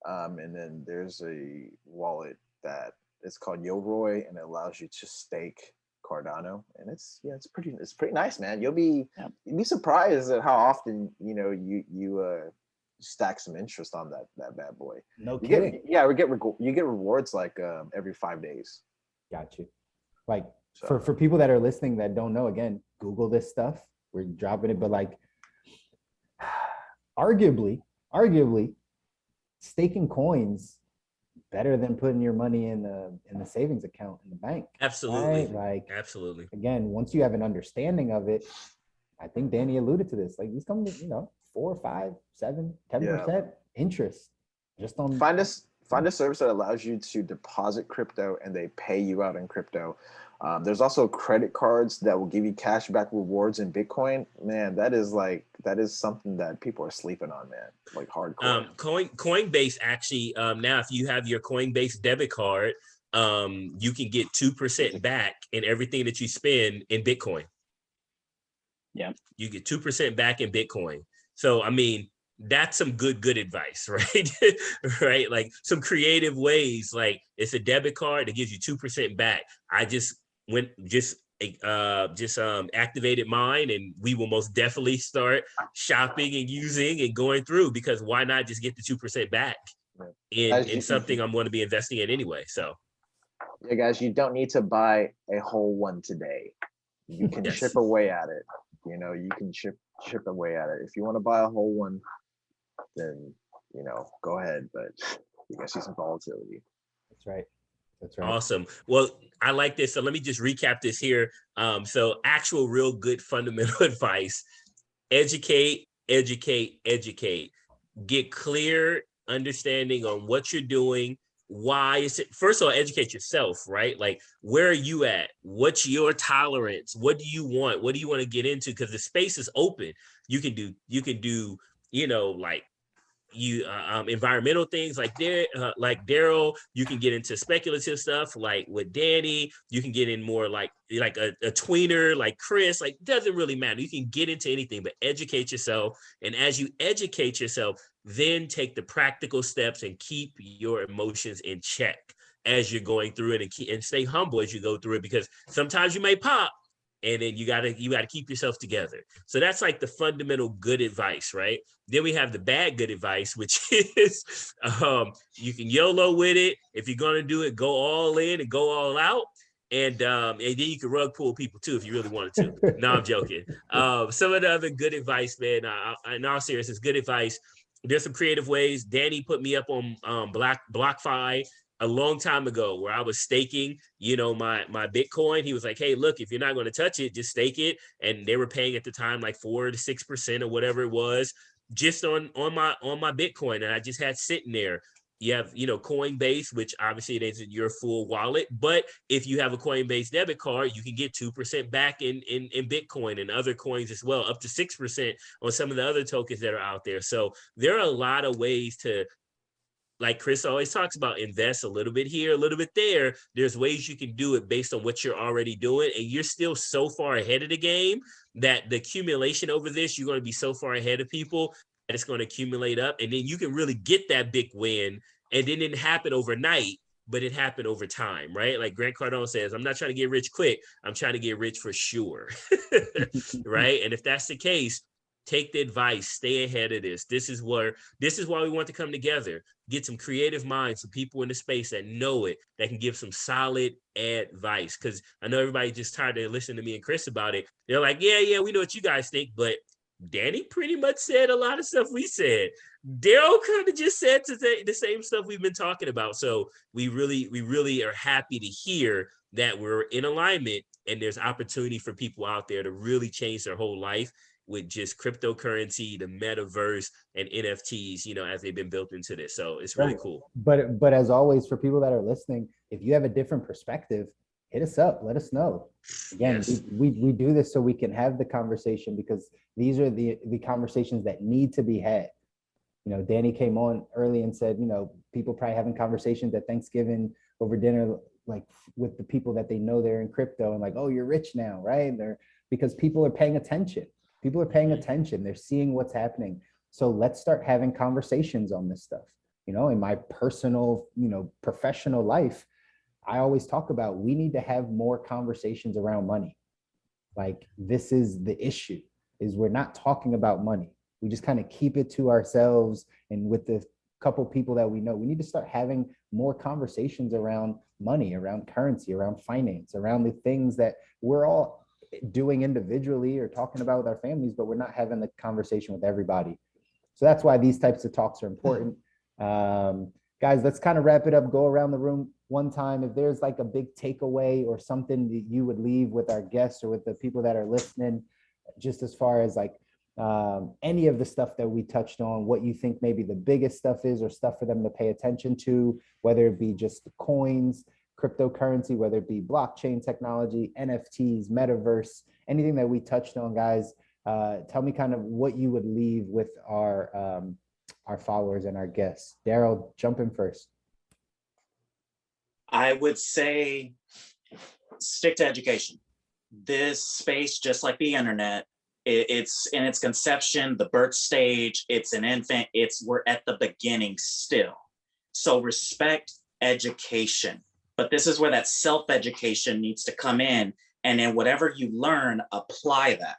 S5: and then there's a wallet that it's called Yoroi, and it allows you to stake Cardano, and it's pretty nice, man. You'd be surprised at how often you stack some interest on that bad boy.
S2: No kidding.
S5: You get rewards like every 5 days.
S2: Got you. Like for people that are listening that don't know, again, Google this stuff. We're dropping it, but like arguably, staking coins better than putting your money in the savings account in the bank.
S1: Absolutely.
S2: Right? Like
S1: absolutely.
S2: Again, once you have an understanding of it, I think Danny alluded to this. Like these come, 4, 5, 7, 10% interest just on.
S5: Find a service that allows you to deposit crypto and they pay you out in crypto. There's also credit cards that will give you cash back rewards in Bitcoin. Man, that is something that people are sleeping on, man. Like hardcore.
S1: Coinbase actually, now if you have your Coinbase debit card, you can get 2% back in everything that you spend in Bitcoin.
S4: Yeah.
S1: You get 2% back in Bitcoin. So, I mean, that's some good advice, right? Right? Like some creative ways, like it's a debit card that gives you 2% back. I just activated mine, and we will most definitely start shopping and using and going through, because why not just get the 2% back in something I'm going to be investing in anyway. So
S5: yeah, guys, you don't need to buy a whole one today. You can chip away at it. You can chip away at it. If you want to buy a whole one, then go ahead, but you can see some volatility.
S2: That's right. That's right.
S1: Awesome. Well, I like this. So let me just recap this here. So actual real good fundamental advice: educate, educate, educate. Get clear understanding on what you're doing. Why is it? First of all, educate yourself, right? Like, where are you at? What's your tolerance? What do you want? What do you want to get into? Because the space is open. You can do, like environmental things like Daryl. You can get into speculative stuff like with Danny. You can get in more like a tweener like Chris. Like, doesn't really matter. You can get into anything, but educate yourself. And as you educate yourself, then take the practical steps and keep your emotions in check as you're going through it, and stay humble as you go through it, because sometimes you may pop, and then you gotta keep yourself together. So that's like the fundamental good advice, right? Then we have the bad good advice, which is you can YOLO with it. If you're gonna do it, go all in and go all out. And then you can rug pull people too if you really wanted to. No, I'm joking. Some of the other good advice, man, in all seriousness, good advice. There's some creative ways. Danny put me up on BlockFi a long time ago, where I was staking, my Bitcoin. He was like, hey, look, if you're not going to touch it, just stake it. And they were paying at the time like 4 to 6% or whatever it was, just on my Bitcoin. And I just had sitting there. You have, Coinbase, which obviously it isn't your full wallet, but if you have a Coinbase debit card, you can get 2% back in Bitcoin and other coins as well, up to 6% on some of the other tokens that are out there. So there are a lot of ways to, like Chris always talks about, invest a little bit here, a little bit there. There's ways you can do it based on what you're already doing. And you're still so far ahead of the game that the accumulation over this, you're going to be so far ahead of people that it's going to accumulate up. And then you can really get that big win. And then it didn't happen overnight, but it happened over time, right? Like Grant Cardone says, I'm not trying to get rich quick. I'm trying to get rich for sure. Right. And if that's the case, take the advice, stay ahead of this. This is why we want to come together, get some creative minds, some people in the space that know it, that can give some solid advice. Because I know everybody just tired of listening to me and Chris about it. They're like, yeah, we know what you guys think, but Danny pretty much said a lot of stuff we said. Daryl kind of just said the same stuff we've been talking about. So we really are happy to hear that we're in alignment, and there's opportunity for people out there to really change their whole life with just cryptocurrency, the metaverse, and NFTs, as they've been built into this. So it's really cool.
S2: But as always, for people that are listening, if you have a different perspective, hit us up. Let us know. Again, yes. we do this so we can have the conversation, because these are the conversations that need to be had. Danny came on early and said, people probably having conversations at Thanksgiving over dinner, like with the people that they know they're in crypto, and like, oh, you're rich now, right? Because people are paying attention. People are paying attention. They're seeing what's happening. So let's start having conversations on this stuff. In my personal, professional life, I always talk about, we need to have more conversations around money. Like, this is the issue, is we're not talking about money. We just kind of keep it to ourselves. And with the couple people that we know, we need to start having more conversations around money, around currency, around finance, around the things that we're all doing individually or talking about with our families, but we're not having the conversation with everybody. So that's why these types of talks are important. Guys, let's kind of wrap it up. Go around the room one time. If there's like a big takeaway or something that you would leave with our guests or with the people that are listening, just as far as like any of the stuff that we touched on, what you think maybe the biggest stuff is, or stuff for them to pay attention to, whether it be just the coins, cryptocurrency, whether it be blockchain technology, NFTs, metaverse, anything that we touched on, guys. Tell me kind of what you would leave with our followers and our guests. Daryl, jump in first.
S6: I would say stick to education. This space, just like the internet, it's in its conception, the birth stage, it's an infant, we're at the beginning still. So respect education. But this is where that self-education needs to come in. And then whatever you learn, apply that.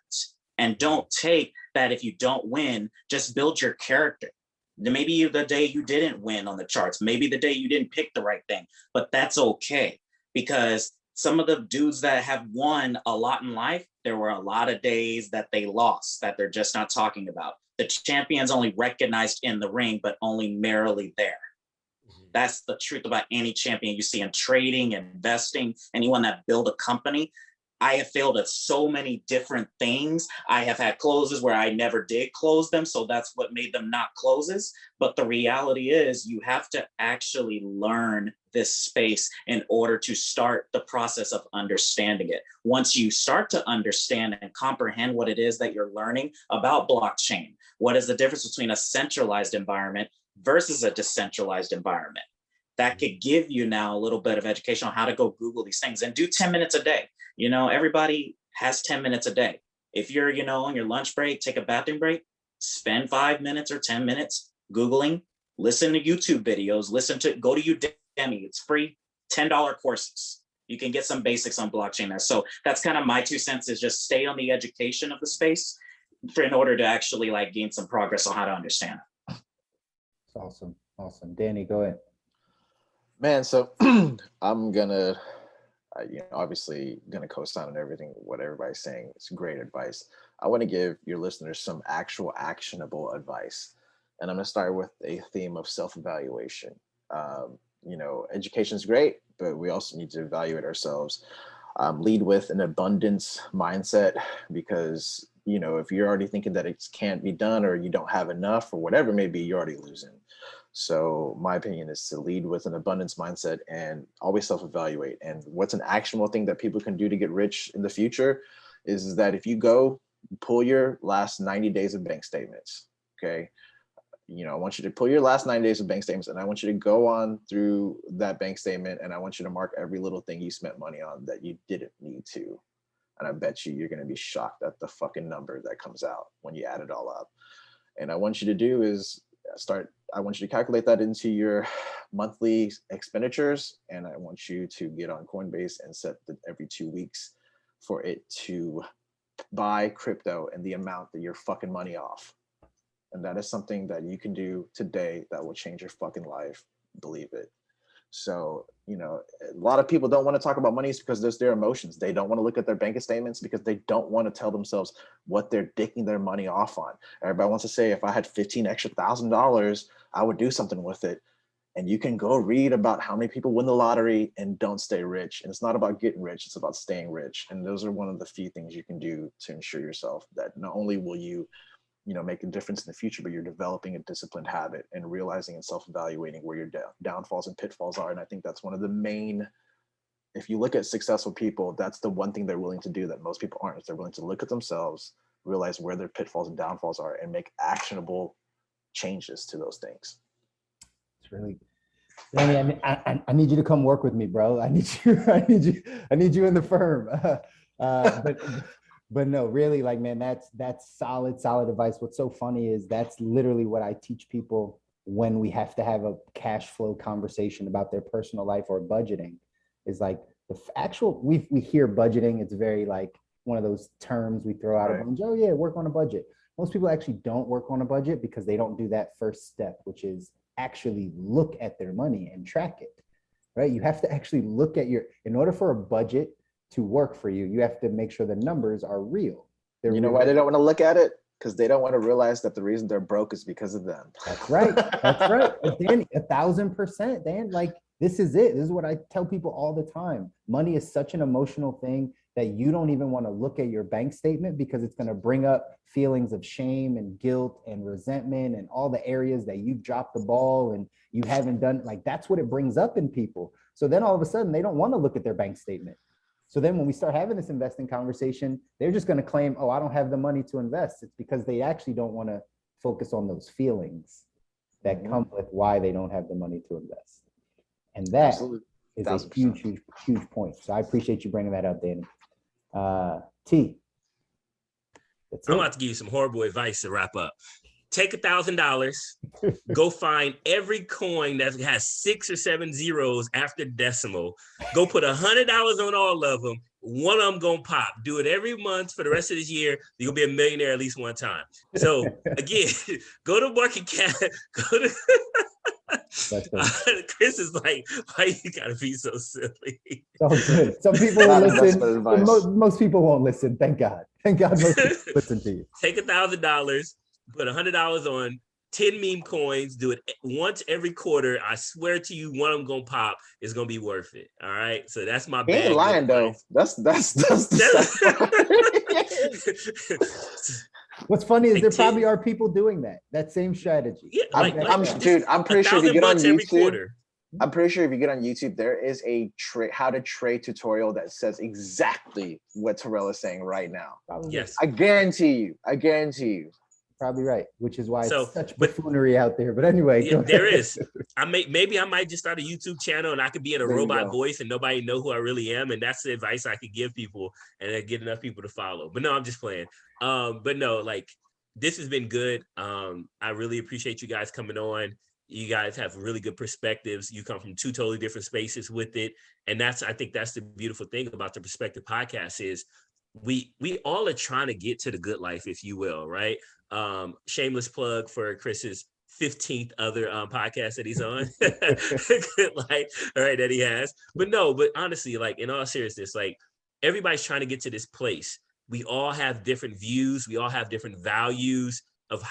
S6: And don't take that if you don't win, just build your character. Maybe the day you didn't win on the charts, maybe the day you didn't pick the right thing, but that's okay. Because some of the dudes that have won a lot in life, there were a lot of days that they lost that they're just not talking about. The champion's only recognized in the ring, but only merely there. That's the truth about any champion you see in trading, investing, anyone that build a company. I have failed at so many different things. I have had closes where I never did close them. So that's what made them not closes. But the reality is you have to actually learn this space in order to start the process of understanding it. Once you start to understand and comprehend what it is that you're learning about blockchain, what is the difference between a centralized environment versus a decentralized environment, that could give you now a little bit of education on how to go Google these things and do 10 minutes a day. You know, everybody has 10 minutes a day. If you're, on your lunch break, take a bathroom break, spend 5 minutes or 10 minutes Googling, listen to YouTube videos, go to Udemy, it's free, $10 courses. You can get some basics on blockchain there. So that's kind of my 2 cents, is just stay on the education of the space in order to actually gain some progress on how to understand it.
S2: Awesome. Danny, go ahead.
S5: Man, so I'm gonna, obviously gonna co-sign on everything, what everybody's saying. It's great advice. I want to give your listeners some actual actionable advice. And I'm gonna start with a theme of self-evaluation. Education is great, but we also need to evaluate ourselves. Lead with an abundance mindset, because, if you're already thinking that it can't be done or you don't have enough or whatever it may be, you're already losing. So my opinion is to lead with an abundance mindset and always self-evaluate. And what's an actionable thing that people can do to get rich in the future is that if you go pull your last 90 days of bank statements, okay? I want you to pull your last 9 days of bank statements, and I want you to go on through that bank statement, and I want you to mark every little thing you spent money on that you didn't need to. And I bet you're going to be shocked at the fucking number that comes out when you add it all up. And I want you to do is I want you to calculate that into your monthly expenditures. And I want you to get on Coinbase and set every 2 weeks for it to buy crypto and the amount that you're fucking money off. And that is something that you can do today that will change your fucking life. Believe it. So, a lot of people don't want to talk about money because there's their emotions. They don't want to look at their bank statements because they don't want to tell themselves what they're dicking their money off on. Everybody wants to say, if I had $15,000 extra, I would do something with it. And you can go read about how many people win the lottery and don't stay rich. And it's not about getting rich, it's about staying rich. And those are one of the few things you can do to ensure yourself that not only will you make a difference in the future, but you're developing a disciplined habit and realizing and self-evaluating where your downfalls and pitfalls are. And I think that's one of the main, if you look at successful people, that's the one thing they're willing to do that most people aren't, is they're willing to look at themselves, realize where their pitfalls and downfalls are, and make actionable changes to those things.
S2: It's really, Danny, I need you to come work with me, bro. I need you in the firm. But no, really, man, that's solid advice. What's so funny is that's literally what I teach people when we have to have a cash flow conversation about their personal life or budgeting, is the actual, we hear budgeting. It's very one of those terms we throw out. Right. Oh yeah, work on a budget. Most people actually don't work on a budget because they don't do that first step, which is actually look at their money and track it, right? You have to actually look at in order for a budget to work for you, you have to make sure the numbers are real.
S5: Why they don't want to look at it? Because they don't want to realize that the reason they're broke is because of them.
S2: That's right. Dan, 1,000%, Dan. This is it. This is what I tell people all the time. Money is such an emotional thing that you don't even want to look at your bank statement because it's going to bring up feelings of shame and guilt and resentment and all the areas that you've dropped the ball and you haven't done. Like, that's what it brings up in people. So then all of a sudden they don't want to look at their bank statement. So then when we start having this investing conversation, they're just going to claim, oh, I don't have the money to invest. It's because they actually don't want to focus on those feelings that come with why they don't have the money to invest. And that is a huge point. So I appreciate you bringing that up, Danny. T.
S1: I'm about to give you some horrible advice to wrap up. Take $1,000, go find every coin that has 6 or 7 zeros after decimal. Go put $100 on all of them. One of them gonna pop. Do it every month for the rest of this year. You'll be a millionaire at least one time. So again, go to market cap. Go to Chris is like, why you gotta be so silly?
S2: So good. Some people will listen. Most people won't listen. Thank God. Thank God most people listen to you.
S1: Take $1,000, put $100 on 10 meme coins, do it once every quarter. I swear to you, one of them gonna pop. It's gonna be worth it. All right. So that's my bad.
S5: He ain't lying though. That's
S2: What's funny is there probably are people doing that same strategy.
S5: Yeah, I'm pretty sure if you get on YouTube, I'm pretty sure if you get on YouTube, there is a how to trade tutorial that says exactly what Terrell is saying right now.
S2: Probably.
S1: Yes.
S5: I guarantee you.
S2: Probably right, which is why it's such buffoonery out there. But anyway,
S1: yeah, there is. Maybe I might just start a YouTube channel and I could be in a robot voice and nobody know who I really am. And that's the advice I could give people and get enough people to follow. But no, I'm just playing. But no, like, this has been good. I really appreciate you guys coming on. You guys have really good perspectives. You come from 2 totally different spaces with it. And I think that's the beautiful thing about the Perspective Podcast is we all are trying to get to the good life, if you will, right? Shameless plug for Chris's 15th other podcast that he's on. Good life, all right, that he has. But honestly, like, in all seriousness, like, everybody's trying to get to this place. We all have different views. We all have different values of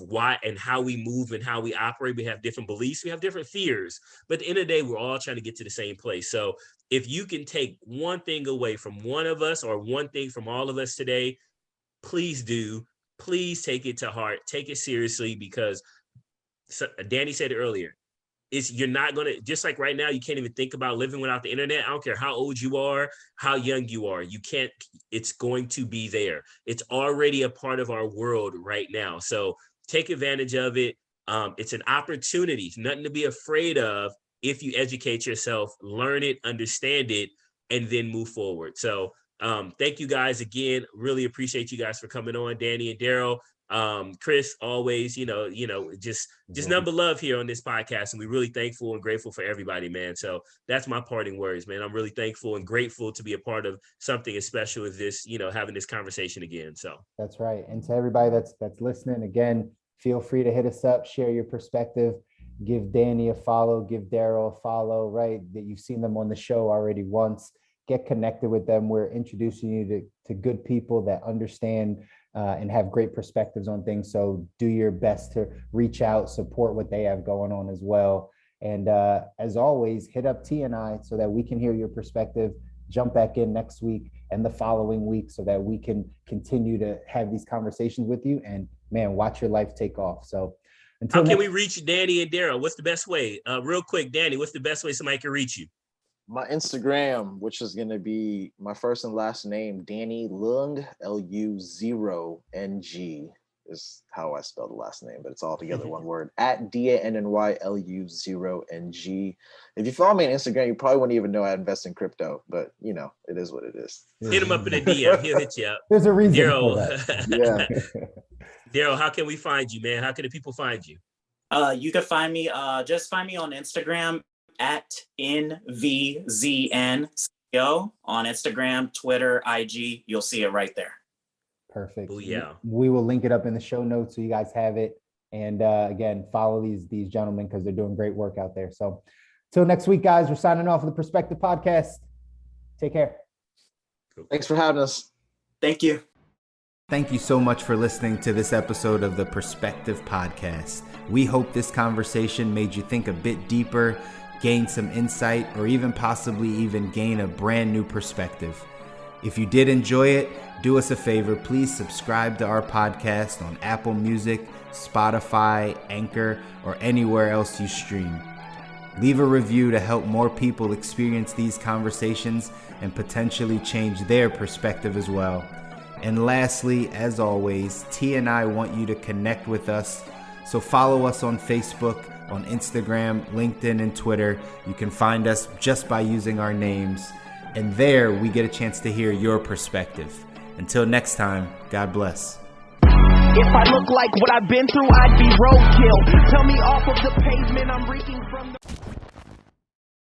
S1: why and how we move and how we operate. We have different beliefs. We have different fears. But at the end of the day, we're all trying to get to the same place. So if you can take one thing away from one of us or one thing from all of us today, please do. Please take it to heart. Take it seriously, because Danny said it earlier. You're not going to, just like right now, you can't even think about living without the internet. I don't care how old you are, how young you are. You can't, it's going to be there. It's already a part of our world right now. So take advantage of it. It's an opportunity. It's nothing to be afraid of if you educate yourself, learn it, understand it, and then move forward. So thank you guys again. Really appreciate you guys for coming on, Danny and Daryl. Chris, always, just number love here on this podcast. And we're really thankful and grateful for everybody, man. So that's my parting words, man. I'm really thankful and grateful to be a part of something as special as this, having this conversation again. So
S2: that's right. And to everybody that's listening, again, feel free to hit us up, share your perspective, give Danny a follow, give Daryl a follow, right? That you've seen them on the show already once. Get connected with them. We're introducing you to good people that understand and have great perspectives on things. So do your best to reach out, support what they have going on as well. And as always, hit up T and I so that we can hear your perspective. Jump back in next week and the following week so that we can continue to have these conversations with you and, man, watch your life take off. So
S1: how can we reach Danny and Daryl? What's the best way? Real quick, Danny, what's the best way somebody can reach you?
S5: My Instagram, which is going to be my first and last name, Danny Luong, Lu0ng is how I spell the last name, but it's all together one word, at DANNYLU0NG. If you follow me on Instagram, you probably wouldn't even know I invest in crypto, but it is what it is.
S1: Hit him up in a DM. He'll hit you up.
S2: There's a reason
S1: Daryl,
S2: for that.
S5: Yeah.
S1: Daryl, how can we find you, man? How can the people find you?
S6: You can find me, just find me on Instagram at NVZNCO on Instagram, Twitter, IG. You'll see it right there.
S2: Perfect.
S1: Oh, yeah.
S2: We will link it up in the show notes so you guys have it. And again, follow these gentlemen because they're doing great work out there. So till next week, guys, we're signing off of the Perspective Podcast. Take care.
S5: Thanks for having us.
S6: Thank you.
S2: Thank you so much for listening to this episode of the Perspective Podcast. We hope this conversation made you think a bit deeper, gain some insight, or even possibly gain a brand new perspective.
S7: If you did enjoy it, do us a favor, please subscribe to our podcast on Apple Music, Spotify, Anchor, or anywhere else you stream. Leave a review to help more people experience these conversations and potentially change their perspective as well. And lastly, as always, T and I want you to connect with us. So follow us on Facebook, on Instagram, LinkedIn, and Twitter. You can find us just by using our names. And there we get a chance to hear your perspective. Until next time, God bless.
S3: If I look like what I've been through, I'd be roadkill. Tell me off of the pavement, I'm reeking from the...